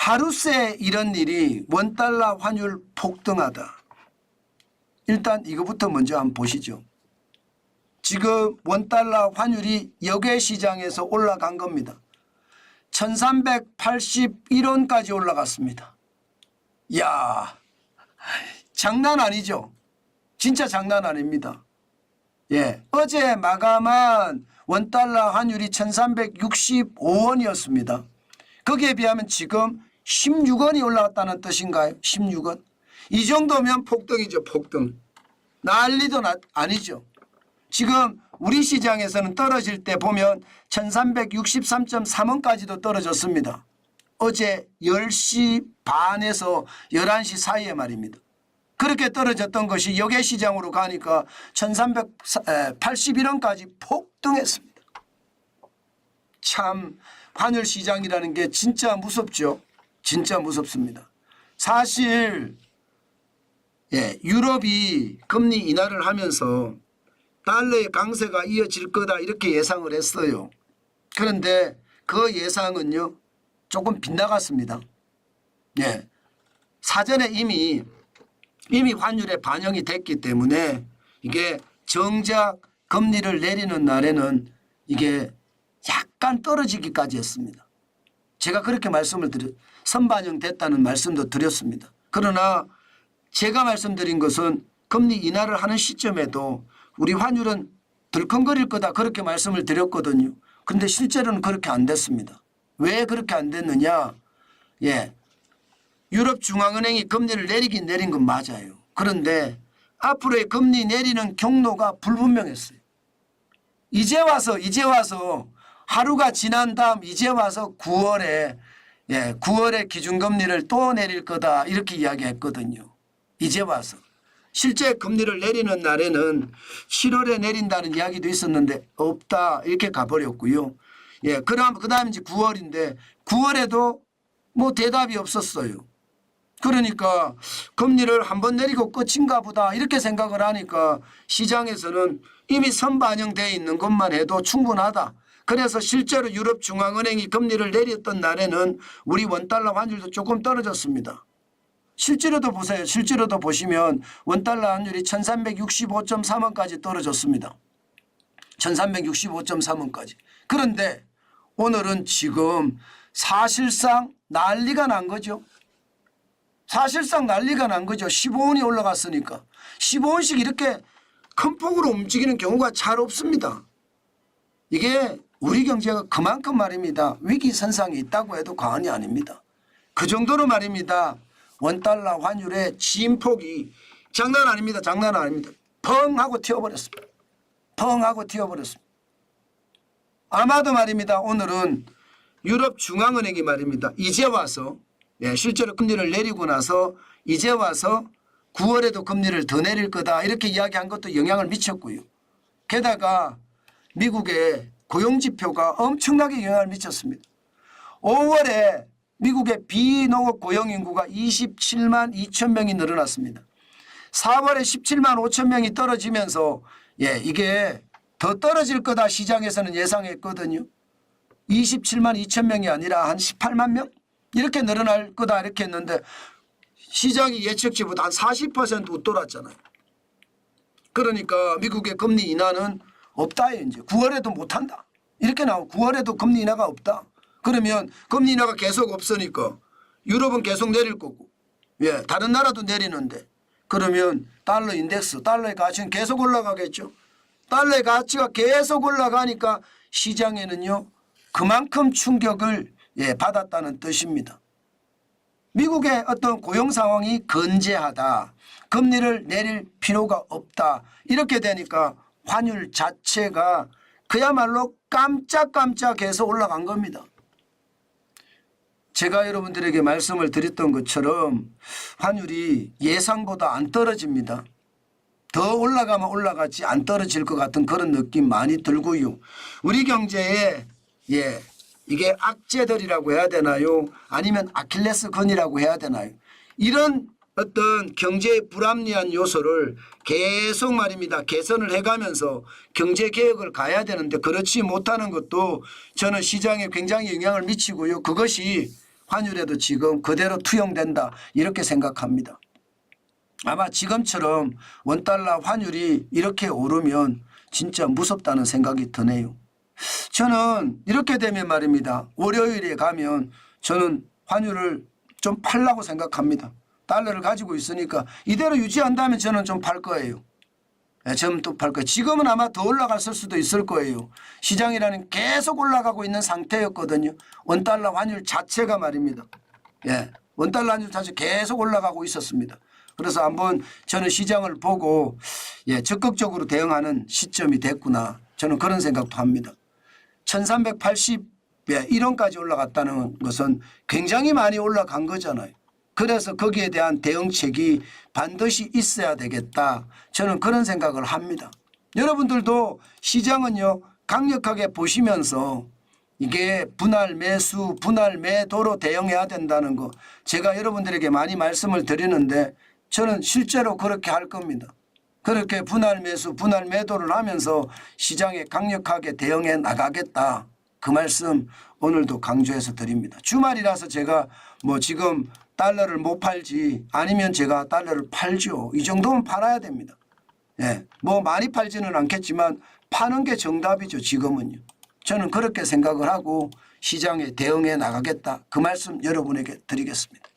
하루새 이런 일이 원달러 환율 폭등하다. 일단 이거부터 먼저 한번 보시죠. 지금 원달러 환율이 역외 시장에서 올라간 겁니다. 1381원까지 올라갔습니다. 이야, 장난 아니죠. 진짜 장난 아닙니다. 예, 어제 마감한 원달러 환율이 1365원이었습니다. 거기에 비하면 지금 16원이 올라갔다는 뜻인가요? 16원. 이 정도면 폭등이죠. 폭등. 난리도 아니죠. 지금 우리 시장에서는 떨어질 때 보면 1363.3원까지도 떨어졌습니다. 어제 10시 반에서 11시 사이에 말입니다. 그렇게 떨어졌던 것이 역외 시장으로 가니까 1381원까지 폭등했습니다. 참 환율 시장이라는 게 진짜 무섭죠. 진짜 무섭습니다. 사실 유럽이 금리 인하를 하면서 달러의 강세가 이어질 거다 이렇게 예상을 했어요. 그런데 그 예상은요 조금 빗나갔습니다. 사전에 이미 환율에 반영이 됐기 때문에 이게 정작 금리를 내리는 날에는 이게 약간 떨어지기까지 했습니다. 제가 그렇게 말씀을 선반영됐다는 말씀도 드렸습니다. 그러나 제가 말씀드린 것은 금리 인하를 하는 시점에도 우리 환율은 덜컹거릴 거다 그렇게 말씀을 드렸거든요. 그런데 실제로는 그렇게 안 됐습니다. 왜 그렇게 안 됐느냐. 유럽중앙은행이 금리를 내리긴 내린 건 맞아요. 그런데 앞으로의 금리 내리는 경로가 불분명했어요. 이제 와서 하루가 지난 다음 이제 와서 9월에 기준금리를 또 내릴 거다 이렇게 이야기했거든요. 이제 와서. 실제 금리를 내리는 날에는 7월에 내린다는 이야기도 있었는데 없다 이렇게 가버렸고요. 그 다음에 이제 9월인데 9월에도 뭐 대답이 없었어요. 그러니까 금리를 한번 내리고 끝인가 보다 이렇게 생각을 하니까 시장에서는 이미 선반영되어 있는 것만 해도 충분하다. 그래서 실제로 유럽중앙은행이 금리를 내렸던 날에는 우리 원달러 환율도 조금 떨어졌습니다. 실제로도 보세요. 실제로도 보시면 원달러 환율이 1365.3원까지 떨어졌습니다. 1365.3원까지. 그런데 오늘은 지금 사실상 난리가 난 거죠. 사실상 난리가 난 거죠. 15원이 올라갔으니까. 15원씩 이렇게 큰 폭으로 움직이는 경우가 잘 없습니다. 이게 우리 경제가 그만큼 말입니다. 위기선상에 있다고 해도 과언이 아닙니다. 그 정도로 말입니다. 원달러 환율의 진폭이 장난 아닙니다. 장난 아닙니다. 펑 하고 튀어버렸습니다. 펑 하고 튀어버렸습니다. 아마도 말입니다. 오늘은 유럽중앙은행이 말입니다. 이제 와서 실제로 금리를 내리고 나서 이제 와서 9월에도 금리를 더 내릴 거다 이렇게 이야기한 것도 영향을 미쳤고요. 게다가 미국의 고용지표가 엄청나게 영향을 미쳤습니다. 5월에 미국의 비농업 고용인구가 27만 2천 명이 늘어났습니다. 4월에 17만 5천 명이 떨어지면서 이게 더 떨어질 거다 시장에서는 예상했거든요. 27만 2천 명이 아니라 한 18만 명? 이렇게 늘어날 거다 이렇게 했는데 시장이 예측치보다 한 40% 웃돌았잖아요. 그러니까 미국의 금리 인하는 없다 이제 9월에도 못한다. 이렇게 나오고 9월에도 금리 인하가 없다. 그러면 금리 인하가 계속 없으니까 유럽은 계속 내릴 거고 다른 나라도 내리는데 그러면 달러 인덱스 달러의 가치는 계속 올라가겠죠. 달러의 가치가 계속 올라가니까 시장에는요 그만큼 충격을 받았다는 뜻입니다. 미국의 어떤 고용 상황이 건재하다. 금리를 내릴 필요가 없다. 이렇게 되니까 환율 자체가 그야말로 깜짝깜짝해서 올라간 겁니다. 제가 여러분들에게 말씀을 드렸던 것처럼 환율이 예상보다 안 떨어집니다. 더 올라가면 올라가지 안 떨어질 것 같은 그런 느낌 많이 들고요. 우리 경제에 이게 악재들이라고 해야 되나요? 아니면 아킬레스건이라고 해야 되나요? 이런 어떤 경제의 불합리한 요소를 계속 말입니다. 개선을 해가면서 경제개혁을 가야 되는데 그렇지 못하는 것도 저는 시장에 굉장히 영향을 미치고요. 그것이 환율에도 지금 그대로 투영된다 이렇게 생각합니다. 아마 지금처럼 원달러 환율이 이렇게 오르면 진짜 무섭다는 생각이 드네요. 저는 이렇게 되면 말입니다. 월요일에 가면 저는 환율을 좀 팔라고 생각합니다. 달러를 가지고 있으니까 이대로 유지한다면 저는 좀 팔 거예요. 좀 또 팔 거예요. 지금은 아마 더 올라갔을 수도 있을 거예요. 시장이라는 계속 올라가고 있는 상태였거든요. 원달러 환율 자체가 말입니다. 원달러 환율 자체 계속 올라가고 있었습니다. 그래서 한번 저는 시장을 보고 적극적으로 대응하는 시점이 됐구나. 저는 그런 생각도 합니다. 1380에 1원까지 올라갔다는 것은 굉장히 많이 올라간 거잖아요. 그래서 거기에 대한 대응책이 반드시 있어야 되겠다. 저는 그런 생각을 합니다. 여러분들도 시장은요 강력하게 보시면서 이게 분할 매수, 분할 매도로 대응해야 된다는 거 제가 여러분들에게 많이 말씀을 드리는데 저는 실제로 그렇게 할 겁니다. 그렇게 분할 매수, 분할 매도를 하면서 시장에 강력하게 대응해 나가겠다. 그 말씀 오늘도 강조해서 드립니다. 주말이라서 제가 뭐 지금 달러를 못 팔지 아니면 제가 달러를 팔죠. 이 정도면 팔아야 됩니다. 뭐 많이 팔지는 않겠지만 파는 게 정답이죠. 지금은요. 저는 그렇게 생각을 하고 시장에 대응해 나가겠다. 그 말씀 여러분에게 드리겠습니다.